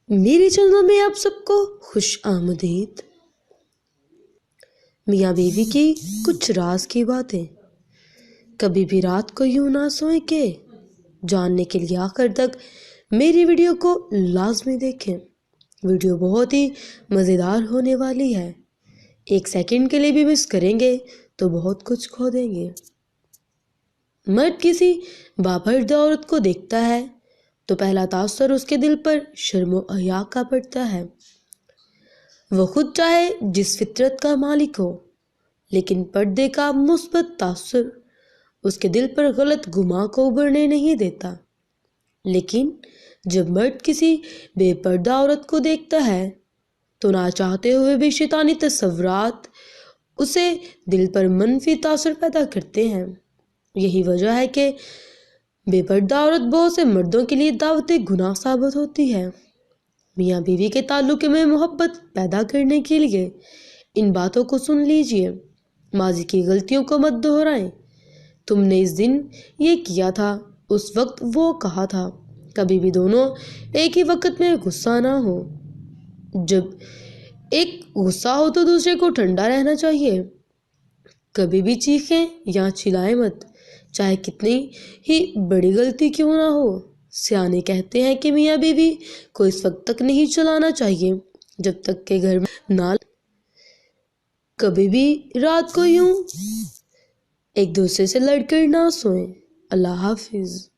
میرے چینل میں آپ سب کو خوش آمدید۔ میاں بیوی کی کچھ راز کی باتیں۔ کبھی بھی رات کو یوں نہ سوئیں کہ جاننے کے لیے آخر تک میری ویڈیو کو لازمی دیکھیں۔ ویڈیو بہت ہی مزیدار ہونے والی ہے، ایک سیکنڈ کے لیے بھی مس کریں گے تو بہت کچھ کھو دیں گے۔ مرد کسی باپردہ عورت کو دیکھتا ہے تو پہلا تاثر اس کے دل پر شرم و حیا کا پڑتا ہے۔ وہ خود چاہے جس فطرت کا مالک ہو، لیکن پردے کا مثبت تاثر اس کے دل پر غلط گمان کو ابھرنے نہیں دیتا۔ لیکن جب مرد کسی بے پردہ عورت کو دیکھتا ہے تو نہ چاہتے ہوئے بھی شیطانی تصورات اسے دل پر منفی تاثر پیدا کرتے ہیں۔ یہی وجہ ہے کہ بے پردہ عورت بہت سے مردوں کے لیے دعوت گناہ ثابت ہوتی ہے۔ میاں بیوی کے تعلق میں محبت پیدا کرنے کے لیے ان باتوں کو سن لیجئے۔ ماضی کی غلطیوں کو مت دہرائیں۔ تم نے اس دن یہ کیا تھا، اس وقت وہ کہا تھا۔ کبھی بھی دونوں ایک ہی وقت میں غصہ نہ ہو۔ جب ایک غصہ ہو تو دوسرے کو ٹھنڈا رہنا چاہیے۔ کبھی بھی چیخیں یا چلائیں مت، چاہے کتنی ہی بڑی غلطی کیوں نہ ہو۔ سیانے کہتے ہیں کہ میاں بیوی کو اس وقت تک نہیں چلانا چاہیے جب تک کہ گھر میں نہ کبھی بھی رات کو یوں ایک دوسرے سے لڑ کر نہ سوئیں۔ اللہ حافظ۔